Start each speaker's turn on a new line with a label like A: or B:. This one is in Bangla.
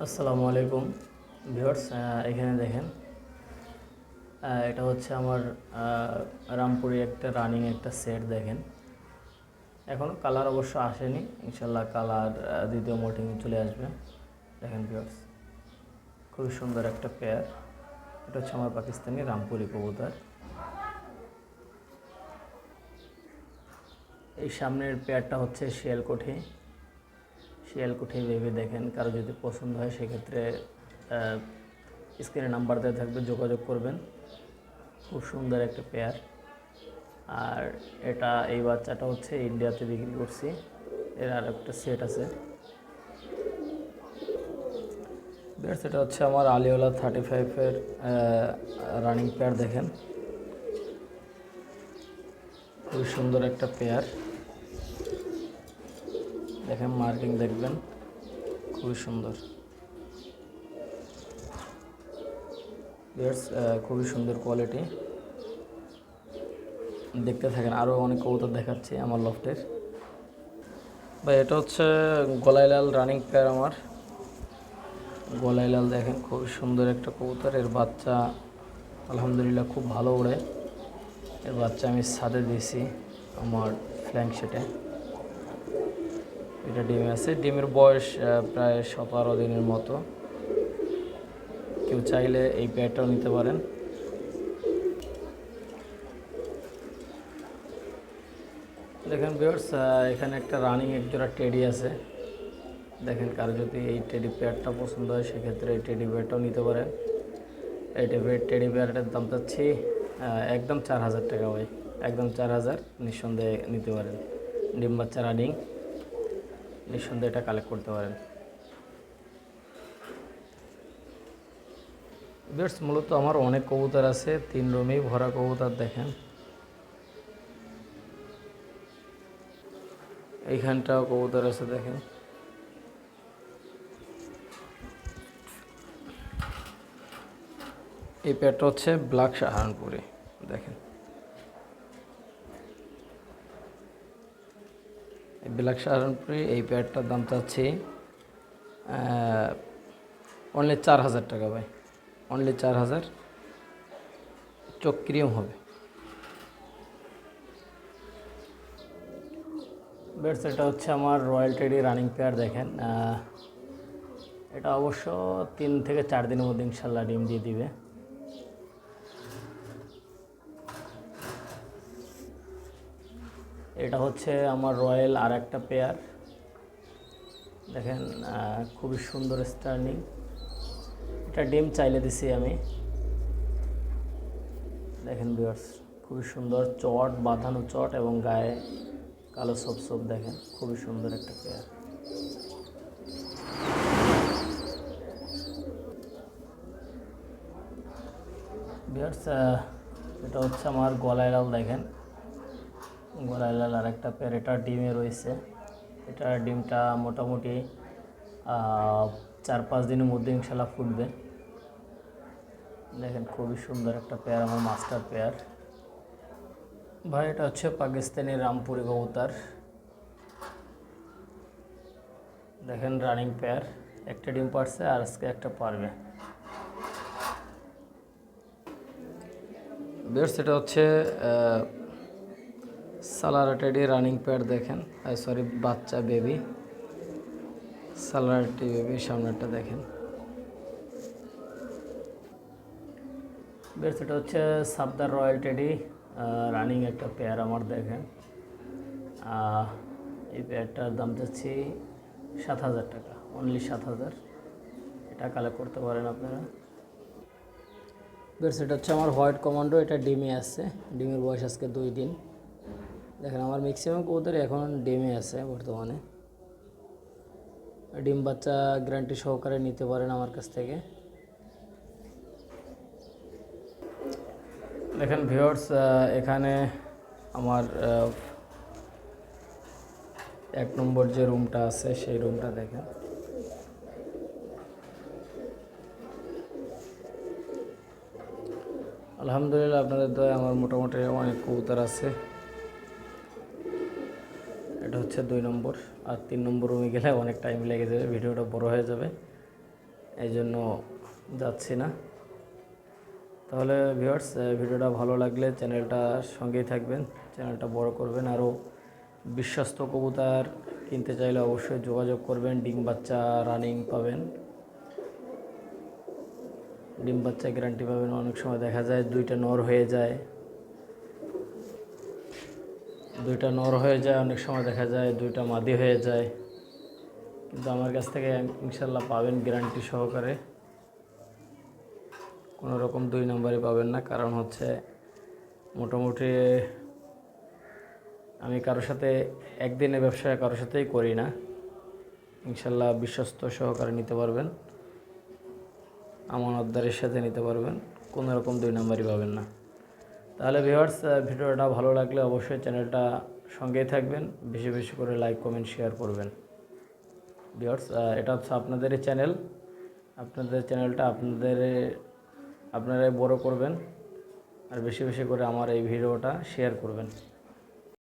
A: আসসালামু আলাইকুম ভিউয়ার্স। এখানে দেখেন, এটা হচ্ছে আমার রামপুরি একটা রানিং একটা সেট। দেখেন এখনও কালার অবশ্য আসেনি, ইনশাল্লাহ কালার দ্বিতীয় মোটিংয়ে চলে আসবে। দেখেন ভিউয়ার্স, খুবই সুন্দর একটা পেয়ার। এটা হচ্ছে আমার পাকিস্তানি রামপুরি কবুতর। এই সামনের পেয়ারটা হচ্ছে শিয়ালকুঠি ভেবে। দেখেন কারো যদি পছন্দ হয় সেক্ষেত্রে স্ক্রিনে নাম্বার দেওয়া থাকবে, যোগাযোগ করবেন। খুব সুন্দর একটা পেয়ার। আর এই বাচ্চাটা হচ্ছে ইন্ডিয়াতে বিক্রি করছি। এর আর একটা সেট আছে। সেটা হচ্ছে আমার আলিওলা 35-এর রানিং পেয়ার। দেখেন খুবই সুন্দর একটা পেয়ার। দেখেন মার্কিং দেখবেন, খুবই সুন্দর। খুবই সুন্দর কোয়ালিটি। দেখতে থাকেন, আরও অনেক কবুতর দেখাচ্ছি আমার লফটের। ভাই এটা হচ্ছে গলাইলাল রানিং পেয়ার আমার। গলাইলাল দেখেন খুবই সুন্দর একটা কবুতর। এর বাচ্চা আলহামদুলিল্লাহ খুব ভালো ওড়ে। এর বাচ্চা আমি ছাদে দিয়েছি আমার ফ্ল্যাঙ্ক সেটে। এটা ডিমে আছে। ডিমের বয়স প্রায় 17 দিনের মতো। কেউ চাইলে এই পেয়ারটাও নিতে পারেন। দেখেন ভিউয়ার্স, এখানে একটা রানিং একজোড়া টেডি আছে। দেখেন কারো যদি এই টেডি পেয়ারটা পছন্দ হয় সেক্ষেত্রে এই টেডি পেয়ারটাও নিতে পারেন। এই টেডি পেয়ারটার দাম চাচ্ছি একদম 4000 টাকা। ভাই একদম 4000, নিঃসন্দেহে নিতে পারেন। ডিম বাচ্চা রানিং, নিঃসন্দেহে এটা কালেক্ট করতে পারেন। ভিউয়ার্স মূলত আমার অনেক কবুতর আছে, 3 রুমেই ভরা কবুতর। দেখেন এইখানটাও কবুতর আছে। দেখেন এই পেয়ারটা হচ্ছে ব্ল্যাক সাহারানপুরি। দেখেন এই ব্ল্যাক সাহারানপুরি এই পেয়ারটার দাম চাচ্ছি অনলি 4000 টাকা। ভাই অনলি 4000, চোখ ক্রিম হবে। বেডস এটা হচ্ছে আমার রয়্যাল টেডি রানিং পেয়ার। দেখেন এটা অবশ্য 3 থেকে 4 দিনের মধ্যে ইনশাল্লাহ ডিম দিয়ে দিবে। এটা হচ্ছে আমার রয়্যাল আর একটা পেয়ার। দেখেন খুবই সুন্দর স্টার্নিং। এটা ডিম চাইলে দিছি আমি। দেখেন ভিউয়ার্স খুবই সুন্দর চট, বাঁধানো চট এবং গায়ে কালো সপ। দেখেন খুবই সুন্দর একটা পেয়ার। ভিউয়ার্স এটা হচ্ছে আমার গলাইলাল। দেখেন গলাইলাল আর একটা পেয়ার। এটা ডিমে রয়েছে। এটা ডিমটা মোটামুটি 4-5 দিনের মধ্যে ইনশাল্লাহ ফুটবে। দেখেন খুবই সুন্দর একটা পেয়ার, আমার মাস্টার পেয়ার। ভাই এটা হচ্ছে পাকিস্তানি রামপুরি কবুতর। দেখেন রানিং পেয়ার, একটা ডিম পারছে আর আজকে একটা পারবে। বেডস এটা হচ্ছে সালারা টেডি রানিং পেয়ার। দেখেন সরি বাচ্চা বেবি, সালারা টেডি বেবি। সামনেরটা দেখেন। বেডস এটা হচ্ছে সাবদার রয়্যাল টেডি রানিং একটা পেয়ার আমার। দেখেন এই পেয়ারটার দাম যাচ্ছি 7000 টাকা, অনলি 7000। এটা কালেক্ট করতে পারেন আপনারা। বেডস এটা হচ্ছে আমার হোয়াইট কমান্ডো। এটা ডিমে আছে। ডিমের বয়স আজকে 2 দিন। দেখেন আমার ম্যাক্সিমাম কবুতর এখন ডিমে আছে বর্তমানে। ডিম বাচ্চা গ্যারান্টি সহকারে নিতে পারেন আমার কাছ থেকে। দেখেন ভিউয়ার্স এখানে আমার 1 নম্বর যে রুমটা আছে সেই রুমটা দেখেন। আলহামদুলিল্লাহ আপনাদের দয়ায় আমার মোটামুটি অনেক কবুতর আছে। এটা হচ্ছে 2 নম্বর। আর 3 নম্বর রুমে গেলে অনেক টাইম লেগে যাবে, ভিডিওটা বড় হয়ে যাবে। এই জন্য যাচ্ছি না। তাহলে ভিউয়ার্স, ভিডিওটা ভালো লাগলে চ্যানেলটার সঙ্গেই থাকবেন, চ্যানেলটা বড় করবেন। আরও বিশ্বস্ত কবুতর কিনতে চাইলে অবশ্যই যোগাযোগ করবেন। ডিম বাচ্চা রানিং পাবেন, ডিম বাচ্চা গ্যারান্টি পাবেন। অনেক সময় দেখা যায় দুইটা নর হয়ে যায়, অনেক সময় দেখা যায় দুইটা মাদি হয়ে যায়, কিন্তু আমার কাছ থেকে ইনশাল্লাহ পাবেন গ্যারান্টি সহকারে। কোনো রকম 2 নম্বরে পাবেন না। কারণ হচ্ছে মোটামুটি আমি কারোর সাথে একদিনের ব্যবসা কারোর সাথেই করি না। ইনশাল্লাহ বিশ্বস্ত সহকারে নিতে পারবেন, আমানতদারের সাথে নিতে পারবেন, কোনো রকম 2 নম্বরই পাবেন না। তাহলে ভিউয়ার্স, ভিডিওটা ভালো লাগলে অবশ্যই চ্যানেলটা সঙ্গেই থাকবেন, বেশি বেশি করে লাইক কমেন্ট শেয়ার করবেন। ভিউয়ার্স, এটা হচ্ছে আপনাদেরই চ্যানেল, আপনাদের চ্যানেলটা আপনারাই বড় করবেন, আর বেশি বেশি করে আমার এই ভিডিওটা শেয়ার করবেন।